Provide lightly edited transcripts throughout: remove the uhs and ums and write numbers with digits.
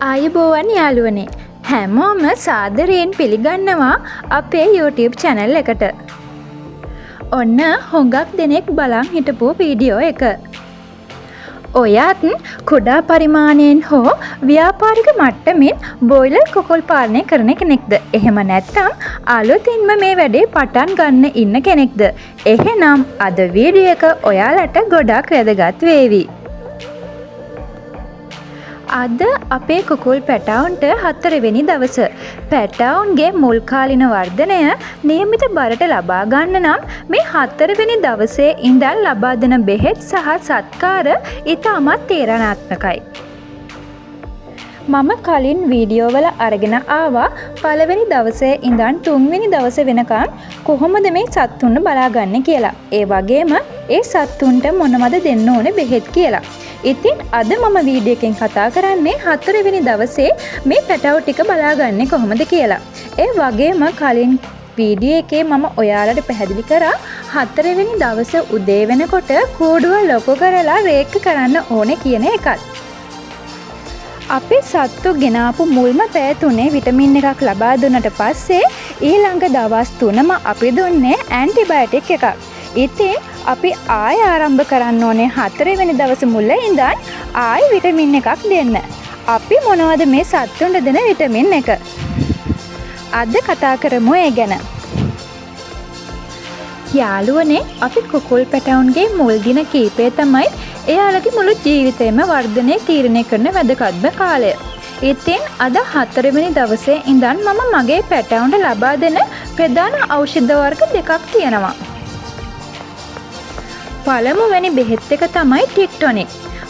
ආයුබෝවන් යාළුවනේ හැමෝම සාදරයෙන් පිළිගන්නවා අපේ YouTube channel එකට. ඔන්න හුඟක් දෙනෙක් බලන් හිටපු වීඩියෝ එක. ඔයත් කුඩා පරිමාණයෙන් හෝ ව්‍යාපාරික මට්ටමින් බොයිලර් කොකොල් පාලනය කරන කෙනෙක්ද? එහෙම නැත්නම් අලුතින්ම මේ වැඩේ පටන් ගන්න ඉන්න කෙනෙක්ද? එහෙනම් අද වීඩියෝ එක ඔයාලට ගොඩක් වැදගත් වේවි. අද අපේ කුකුල් පැටවුන්ට 4 වෙනි දවස. පැටවුන්ගේ මුල් කාලින වර්ධනය නියමිත බරට ලබා ගන්න නම් මේ 4 වෙනි දවසේ ඉඳන් ලබා දෙන බෙහෙත් සහ සත්කාර ඉතාමත් තීරණාත්මකයි. මම කලින් වීඩියෝ වල අරගෙන ආවා පළවෙනි දවසේ ඉඳන් 3 වෙනි දවස වෙනකන් කොහොමද මේ සත්තුන්ව බලාගන්නේ කියලා. ඒ වගේම ඒ සත්තුන්ට මොනවද දෙන්න ඕනේ බෙහෙත් කියලා. ඉතින් අද මම වීඩියෝ එකෙන් කතා කරන්නේ 4 වෙනි දවසේ මේ පැටවු ටික බලාගන්නේ කොහොමද කියලා. ඒ වගේම කලින් වීඩියෝ එකේ මම ඔයාලට පැහැදිලි කරා 4 වෙනි දවස උදේ වෙනකොට කූඩුව ලොකු කරලා රේක් කරන්න ඕනේ කියන එකත්. අපි සත්තු ගෙනාපු මුල්ම පැය 3 විටමින් එකක් ලබා දුන්නට පස්සේ ඊළඟ දවස් 3ම අපි දුන්නේ ඇන්ටිබයොටික් එකක්. ඉතින් අපි ආය ආරම්භ කරන්න ඕනේ 4 වෙනි දවස මුල ඉඳන් ආය විටමින් එකක් දෙන්න. අපි මොනවද මේ සත්තුන්ට දෙන විටමින් එක? අද කතා කරමු ඒ ගැන. යාළුවනේ අපි කුකුල් පැටවුන්ගේ මුල් දින කීපය තමයි එයාලගේ මුළු ජීවිතේම වර්ධනය තීරණය කරන වැදගත්ම කාලය. ඉතින් අද 4 වෙනි දවසේ ඉඳන් මම මගේ පැටවුන්ට ලබා දෙන ප්‍රධාන ඖෂධ වර්ග දෙකක් තියෙනවා. පළමුවෙනි බෙහෙත් එක තමයි ටික්ටොනික්.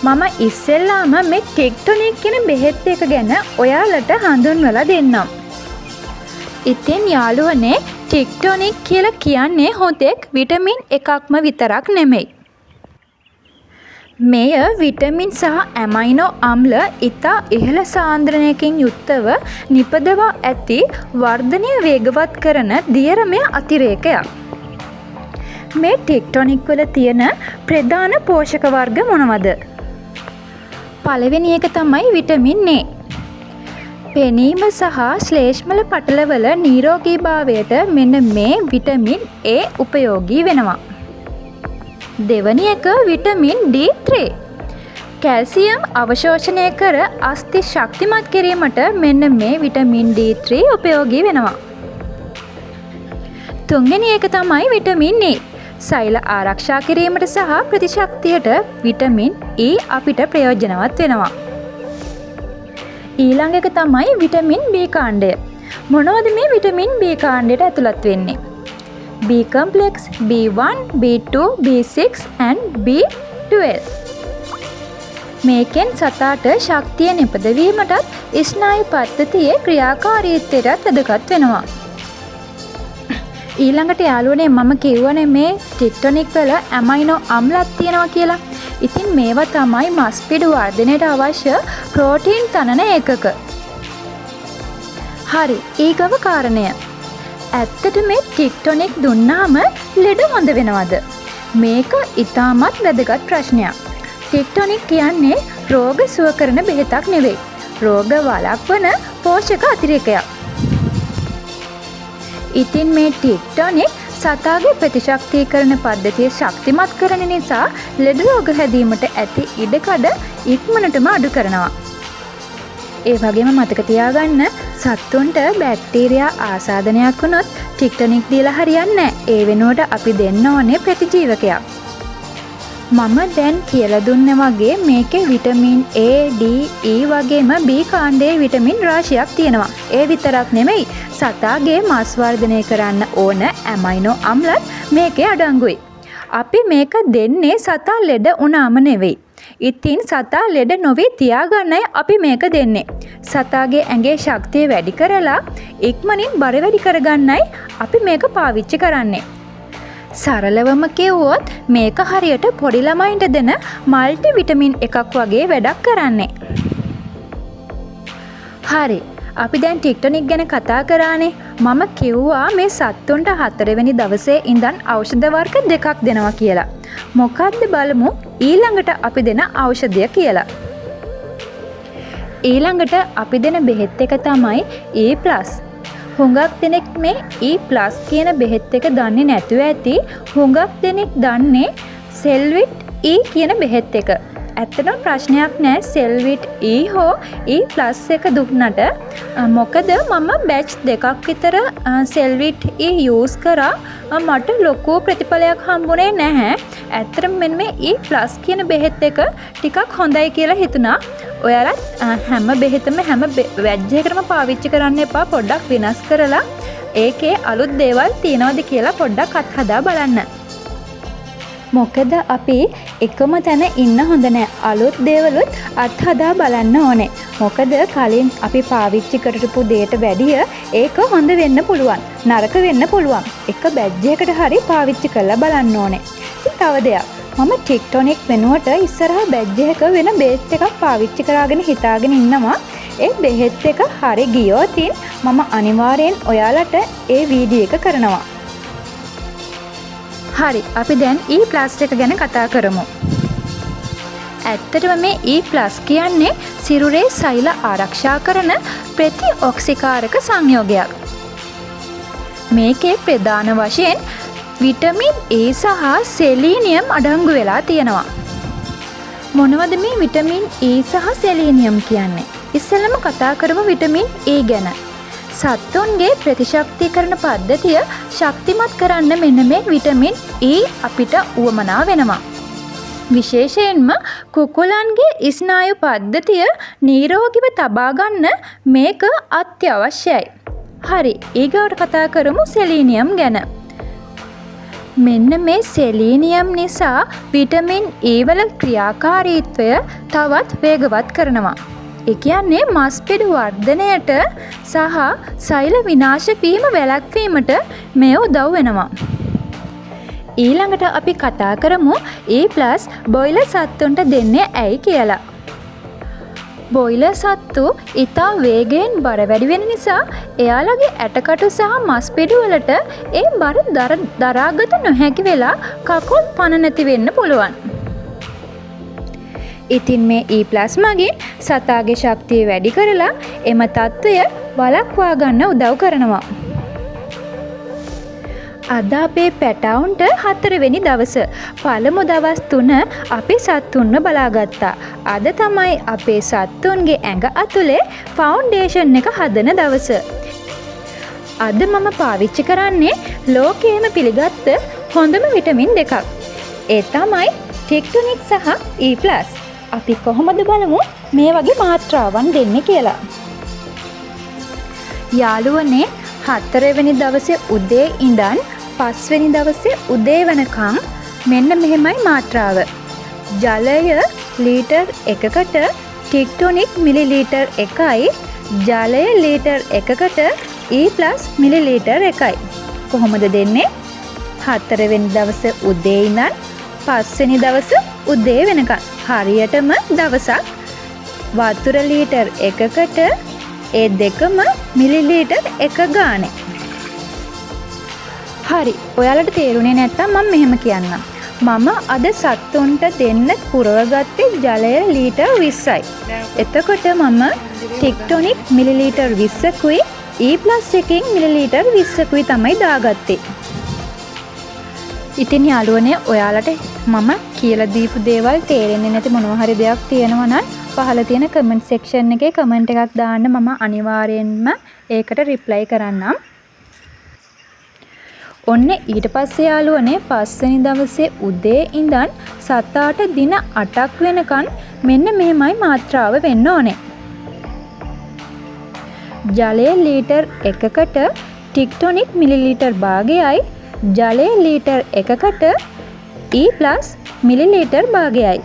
මම ඉස්සෙල්ලාම මේ ටික්ටොනික් කියන බෙහෙත් එක ගැන ඔයාලට හඳුන්වලා දෙන්නම්. ඉතින් යාළුවනේ ටික්ටොනික් කියලා කියන්නේ හොතෙක් විටමින් එකක්ම විතරක් නෙමෙයි. මෙය විටමින් සහ ඇමයිනෝ අම්ල ඉතා ඉහළ සාන්ද්‍රණයකින් යුක්තව නිපදවා ඇති වර්ධනය වේගවත් කරන දියරමය අතිරේකයක්. මේ ටික්ටොනික් වල තියෙන ප්‍රධාන පෝෂක වර්ග මොනවද? පළවෙනි එක තමයි විටමින් A. පෙනීම සහ ශ්ලේෂ්මල පටලවල නිරෝගීභාවයට මෙන්න මේ විටමින් A උපයෝගී වෙනවා. දෙවැනි එක විටමින් D3. කැල්සියම් අවශෝෂණය කර අස්ථි ශක්තිමත් කිරීමට මෙන්න මේ විටමින් D3 උපයෝගී වෙනවා. තුන්වෙනි එක තමයි විටමින් E. සෛල ආරක්ෂා කිරීමට සහ ප්‍රතිශක්තියට විටමින් E අපිට ප්‍රයෝජනවත් වෙනවා. ඊළඟ එක තමයි විටමින් B කාණ්ඩය. මොනවද මේ විටමින් B කාණ්ඩයට ඇතුළත් වෙන්නේ? B complex, B1, B2, B6 and B12. මේකෙන් සතාට ශක්තිය නිපදවීමටත් ස්නායු පද්ධතියේ ක්‍රියාකාරීත්වයටත් වැදගත් වෙනවා. ඊළඟට යාළුවනේ මම කියවනේ මේ ටික්ටොනික් වල ඇමයිනෝ අම්ලත් තියෙනවා කියලා. ඉතින් මේවා තමයි මස් පිඩු වර්ධනයට අවශ්‍ය ප්‍රෝටීන් තනන ඒකක. හරි, ඊගව කාරණය. ඇත්තට මේ ටික්ටොනික් දුන්නාම ලෙඩ හොඳ වෙනවද? මේක ඉතාමත් වැදගත් ප්‍රශ්නයක්. ටික්ටොනික් කියන්නේ රෝග සුව කරන බෙහෙතක් නෙවෙයි. රෝග වළක්වන පෝෂක අතිරේකයක්. ඉතින් මේ ටික්ටොනික් සතාගේ ප්‍රතිශක්තිකරණ පද්ධතිය ශක්තිමත් කරන නිසා ලෙඩ රෝග හැදීමට ඇති ඉඩකඩ ඉක්මනටම අඩු කරනවා. ඒ වගේම මතක තියාගන්න සත්තුන්ට බැක්ටීරියා ආසාදනයක් වුණොත් ටික්ටොනික් දීලා හරියන්නේ නැහැ. ඒ වෙනුවට අපි දෙන්න ඕනේ ප්‍රතිජීවකයක්. මම දැන් කියලා දුන්න වගේ මේකේ විටමින් A, D, E වගේම B කාණ්ඩයේ විටමින් රාශියක් තියෙනවා. ඒ විතරක් නෙමෙයි සතාගේ මස් වර්ධනය කරන්න ඕන ඇමයිනෝ අම්ලත් මේකේ අඩංගුයි. අපි මේක දෙන්නේ සතා ලෙඩ වුණාම නෙවෙයි. ඉතින් සතා ලෙඩ නොවී තියාගන්නයි අපි මේක දෙන්නේ. සතාගේ ඇඟේ ශක්තිය වැඩි කරලා ඉක්මනින් බර වැඩි කරගන්නයි අපි මේක පාවිච්චි කරන්නේ. සරලවම කිව්වොත් මේක හරියට පොඩි ළමයින්ට දෙන මල්ටි විටමින් එකක් වගේ වැඩක් කරන්නේ. හරි, අපි දැන් ටික්ටොනික් ගැන කතා කරානේ. මම කිව්වා මේ සත්තුන්ට 4 වෙනි දවසේ ඉඳන් ඖෂධ වර්ග දෙකක් දෙනවා කියලා. මොකක්ද බලමු ඊළඟට අපි දෙන ඖෂධය කියලා. ඊළඟට අපි දෙන බෙහෙත් එක තමයි E+. හුඟක් දෙනෙක් මේ E+ කියන බෙහෙත් එක දන්නේ නැතුව ඇති. හුඟක් දෙනෙක් දන්නේ සෙල්විට් E කියන බෙහෙත් එක. ඇත්තටම ප්‍රශ්නයක් නෑ සෙල්විට් E හෝ E+ එක දුන්නට. මොකද මම බැච් දෙකක් විතර සෙල්විට් E යූස් කරා. මට ලොකු ප්‍රතිඵලයක් හම්බුනේ නැහැ. ඇත්තටම මෙන්න මේ E+ කියන බෙහෙත් එක ටිකක් හොඳයි කියලා හිතුණා. ඔයාලත් හැම බෙහෙතම හැම වැජ් එකකටම පාවිච්චි කරන්න එපා. පොඩ්ඩක් වෙනස් කරලා ඒකේ අලුත් දේවල් තියෙනවද කියලා පොඩ්ඩක් අත්හදා බලන්න. මොකද අපි එකම තැන ඉන්න හොඳ නෑ. අලුත් දේවලුත් අත්හදා බලන්න ඕනේ. මොකද කලින් අපි පාවිච්චි කරපු දේට වැඩිය ඒක හොඳ වෙන්න පුළුවන්. නරක වෙන්න පුළුවන්. එක බැජ් එකකට හරි පාවිච්චි කරලා බලන්න ඕනේ. ඉතින් තව දෙයක්. මම ටික්ටොනික් වෙනුවට ඉස්සරහා බැජ් එකක වෙන බේස් එකක් පාවිච්චි කරාගෙන හිතාගෙන ඉන්නවා. ඒ බෙහෙත් එක හරි ගියොත් මම අනිවාර්යෙන් ඔයාලට ඒ වීඩියෝ එක කරනවා. හරි, අපි දැන් E+ එක ගැන කතා කරමු. ඇත්තටම මේ E+ කියන්නේ සිරුරේ සෛල ආරක්ෂා කරන ප්‍රතිඔක්සිකාරක සංයෝගයක්. මේකේ ප්‍රධාන වශයෙන් විටමින් E සහ සෙලීනියම් අඩංගු වෙලා තියෙනවා. මොනවද මේ විටමින් E සහ සෙලීනියම් කියන්නේ? ඉස්සෙල්ලම කතා කරමු විටමින් E ගැන. සත්තුන්ගේ ප්‍රතිශක්තිකරණ පද්ධතිය ශක්තිමත් කරන්න මෙන්න මේ විටමින් E අපිට උවමනා වෙනවා. විශේෂයෙන්ම කුකුලන්ගේ ස්නායු පද්ධතිය නිරෝගීව තබා ගන්න මේක අත්‍යවශ්‍යයි. හරි, ඊගොට කතා කරමු සෙලීනියම් ගැන. මෙන්න මේ සෙලීනියම් නිසා විටමින් E වල ක්‍රියාකාරීත්වය තවත් වේගවත් කරනවා. ඒ කියන්නේ මස්පිඩු වර්ධනයට සහ සෛල විනාශ වීම වැළැක්වීමට මේ උදව් වෙනවා. ඊළඟට අපි කතා කරමු E+ බොයිලර් සත්තුන්ට දෙන්නේ ඇයි කියලා. බොයිලර් සත්තු ඉතා වේගයෙන් බර වැඩි වෙන නිසා එයාලගේ ඇටකටු සහ මස්පිඩු වලට ඒ බර දරාගත නොහැකි වෙලා කකුල් පණ නැති වෙන්න පුළුවන්. ඉතින් මේ E+ මගින් සතාගේ ශක්තිය වැඩි කරලා එම තත්ත්වය වළක්වා ගන්න උදව් කරනවා. අද අපේ පැටවුන්ට 4 වෙනි දවස. පළමු දවස් 3 අපි සත්තුන්ව බලාගත්තා. අද තමයි අපේ සත්තුන්ගේ ඇඟ අතුලේ ෆවුන්ඩේෂන් එක හදන දවස. අද මම පාවිච්චි කරන්නේ ලෝකයේම පිළිගත්ත හොඳම විටමින් දෙකක්. ඒ තමයි ටික්ටොනික් සහ E+. අපි කොහොමද බලමු මේ වගේ මාත්‍රාවන් දෙන්නේ කියලා. යාළුවනේ 4 වෙනි දවසේ උදේ ඉඳන් 5 වෙනි දවසේ උදේ වෙනකම් මෙන්න මෙහෙමයි මාත්‍රාව. ජලය ලීටර් 1කට ටික්ටොනික් මිලිලීටර් 1යි. ජලය ලීටර් 1කට E+ මිලිලීටර් 1යි. කොහොමද දෙන්නේ? 4 වෙනි දවසේ උදේ ඉඳන් 5 වෙනි දවසේ උදේ වෙනකම් හරියටම දවසක් වතුර ලීටර් 1කට ඒ දෙකම මිලිලීටර් 1 ගානේ. හරි, ඔයාලට තේරුනේ නැත්තම් මම මෙහෙම කියන්නම්. මම අද සත්තුන්ට දෙන්න පුරවගත්තේ ජලය ලීටර් 20යි. එතකොට මම ටික්ටොනික් මිලිලීටර් 20කුයි E+ එකකින් මිලිලීටර් 20කුයි තමයි දාගත්තේ. ඉතින් යාළුවනේ ඔයාලට මම කියලා දීපු දේවල් තේරෙන්නේ නැති මොනවා හරි දෙයක් තියෙනවා නම් පහළ තියෙන කමෙන්ට් සෙක්ෂන් එකේ කමෙන්ට් එකක් දාන්න. මම අනිවාර්යෙන්ම ඒකට රිප්ලයි කරන්නම්. ඔන්න ඊට පස්සේ යාළුවනේ 5 වෙනි දවසේ උදේ ඉඳන් සතාට දින 8ක් වෙනකන් මෙන්න මෙහෙමයි මාත්‍රාව වෙන්න ඕනේ. ජලය ලීටර් 1කට ටික්ටොනික් මිලිලීටර් භාගයයි. ජලය ලීටර් 1කට E+ මිලිලීටර් භාගයයි.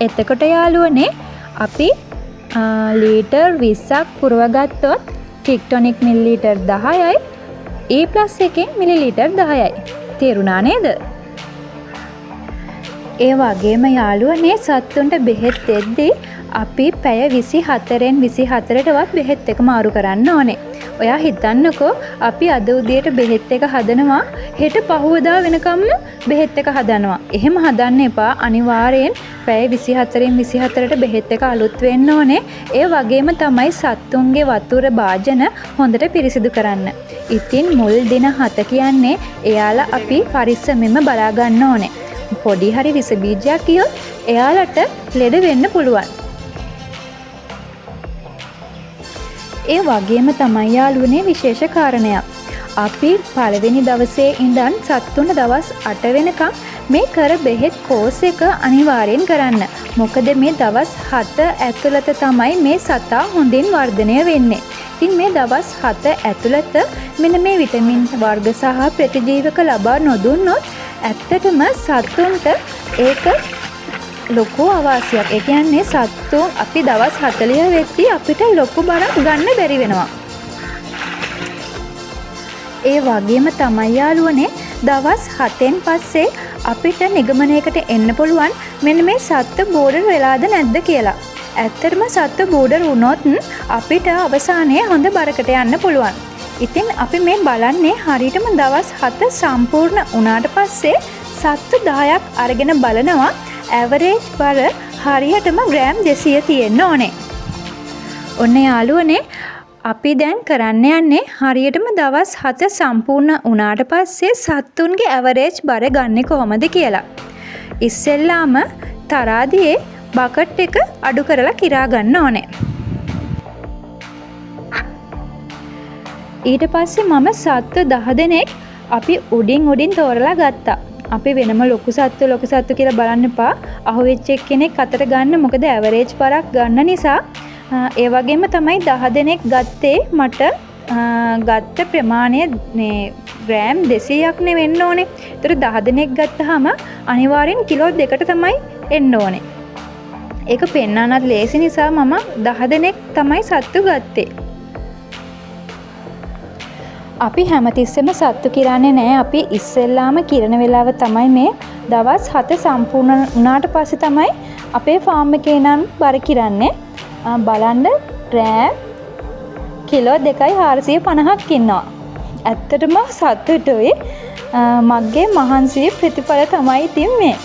එතකොට යාළුවනේ අපි ලීටර් 20ක් පුරවගත්තොත් ටික්ටොනික් මිලිලීටර් 10යි. E+ එකෙන් මිලිලීටර් 10යි. තේරුණා නේද? ඒ වගේම යාළුවනේ සත්තුන්ට බෙහෙත් දෙද්දී අපි පැය 24න් 24ටවත් බෙහෙත් එක මාරු කරන්න ඕනේ. ඔයා හිතන්නකෝ අපි අද උදේට බෙහෙත් එක හදනවා හෙට පහුවදා වෙනකම්ම බෙහෙත් එක හදනවා. එහෙම හදන්න එපා. අනිවාර්යෙන් පැය 24න් 24ට බෙහෙත් එක අලුත් වෙන්න ඕනේ. ඒ වගේම තමයි සත්තුන්ගේ වතුර භාජන හොඳට පිරිසිදු කරන්න. ඉතින් මුල් දින 7 කියන්නේ එයාලා අපි පරිස්සමෙන්ම බලා ගන්න ඕනේ. පොඩි හරි විස බීජයක් කියොත් එයාලට ලෙඩ වෙන්න පුළුවන්. ඒ වගේම තමයි යාළුවනේ විශේෂ කාරණයක්. අපි පළවෙනි දවසේ ඉඳන් සත්තුන්ට දවස් 8 වෙනකම් මේ කර බෙහෙත් කෝස් එක අනිවාර්යෙන් කරන්න. මොකද මේ දවස් 7 ඇතුළත තමයි මේ සතා හොඳින් වර්ධනය වෙන්නේ. ඉතින් මේ දවස් 7 ඇතුළත මෙන්න මේ විටමින් වර්ග සහ ප්‍රතිජීවක ලබා නොදුන්නොත් ඇත්තටම සත්තුන්ට ඒක ලොකු අවාසියක්. ඒ කියන්නේ සත්තුන් අපි දවස් 40 වෙද්දී අපිට ලොකු බරක් ගන්න බැරි වෙනවා. ඒ වගේම තමයි යාළුවනේ දවස් 7න් පස්සේ අපිට නිගමනයකට එන්න පුළුවන් මෙන්න මේ සත්තු බෝඩර් වෙලාද නැද්ද කියලා. ඇත්තටම සත්තු බෝඩර් වුණොත් අපිට අවසානයේ හොඳ බරකට යන්න පුළුවන්. ඉතින් අපි මේ බලන්නේ හරියටම දවස් 7 සම්පූර්ණ වුණාට පස්සේ සත්තු 10ක් අරගෙන බලනවා ඇවරේජ් බර හරියටම ග්‍රෑම් 200 තියෙන්න ඕනේ. ඔන්න යාළුවනේ අපි දැන් කරන්න යන්නේ හරියටම දවස් 7 සම්පූර්ණ වුණාට පස්සේ සත්තුන්ගේ ඇවරේජ් බර ගන්නේ කොහොමද කියලා. ඉස්සෙල්ලාම තරාදියේ බකට් එක අඩු කරලා කිරා ගන්න ඕනේ. ඊට පස්සේ මම සත්තු 10 දෙනෙක් අපි උඩින් තෝරලා ගත්තා. අපි වෙනම ලොකු සත්තු කියලා බලන්න එපා. අහුවෙච්ච කෙනෙක් අතට ගන්න. මොකද ඇවරේජ් බරක් ගන්න නිසා. ඒ වගේම තමයි 10 දෙනෙක් ගත්තේ මට ගත්ත ප්‍රමාණය ග්‍රෑම් 200ක් නේ වෙන්න ඕනේ. ඒතර 10 දෙනෙක් ගත්තාම අනිවාර්යෙන් කිලෝ 2කට තමයි එන්න ඕනේ. ඒක පෙන්නන්නත් ලේසි නිසා මම 10 දෙනෙක් තමයි සත්තු ගත්තේ. අපි හැමතිස්සෙම සත්තු කිරන්නේ නැහැ. අපි ඉස්සෙල්ලාම කිරන වෙලාව තමයි මේ දවස් 7 සම්පූර්ණ වුණාට පස්සේ තමයි අපේ ෆාම් එකේ නම් බර කිරන්නේ. බලන්න ග්‍රෑම් කිලෝ 2.450ක් ඉන්නවා. ඇත්තටම සතුටුයි. මගේ මහන්සියේ ප්‍රතිඵල තමයි ඉතින් මේ.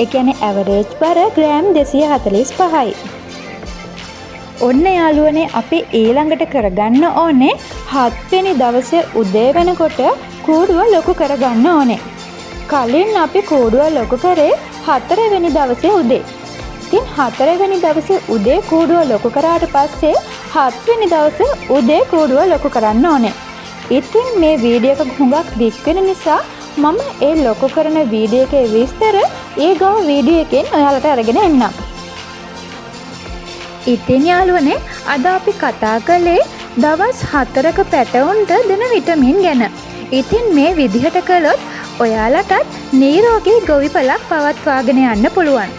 ඒ කියන්නේ ඇවරේජ් බර ග්‍රෑම් 245යි. ඔන්න යාළුවනේ අපි ඊළඟට කරගන්න ඕනේ 7 වෙනි දවසේ උදේ වෙනකොට කූඩුව ලොකු කරගන්න ඕනේ. කලින් අපි කූඩුව ලොකු කරේ 4 වෙනි දවසේ උදේ. ඉතින් 4 වෙනි දවසේ උදේ කූඩුව ලොකු කරාට පස්සේ 7 වෙනි දවසේ උදේ කූඩුව ලොකු කරන්න ඕනේ. ඉතින් මේ වීඩියෝ එක හුඟක් දික් වෙන නිසා මම ඒ ලොකු කරන වීඩියෝ එකේ විස්තර ඊගොව වීඩියෝ එකෙන් ඔයාලට අරගෙන එන්නම්. ඉතින් යාළුවනේ අද අපි කතා කළේ දවස් 4ක පැටවුන්ට දෙන විටමින් ගැන. ඉතින් මේ විදිහට කළොත් ඔයාලටත් නිරෝගී ගොවිපලක් පවත්වාගෙන යන්න පුළුවන්.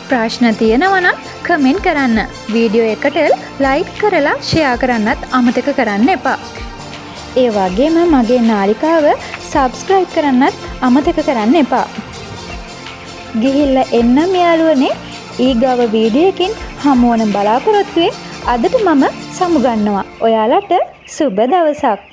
ප්‍රශ්න තියෙනවා නම් කමෙන්ට් කරන්න. වීඩියෝ එකට ලයික් කරලා ෂෙයා කරන්නත් අමතක කරන්න එපා. ඒ වගේම මගේ නාලිකාව සබ්ස්ක්‍රයිබ් කරන්නත් අමතක කරන්න එපා. ගිහිල්ලා එන්නම් යාළුවනේ. ඊගව වීඩියෝ එකකින් හමු වන බලාපොරොත්තුවෙන් අදට මම සමුගන්නවා. ඔයාලට සුබ දවසක්.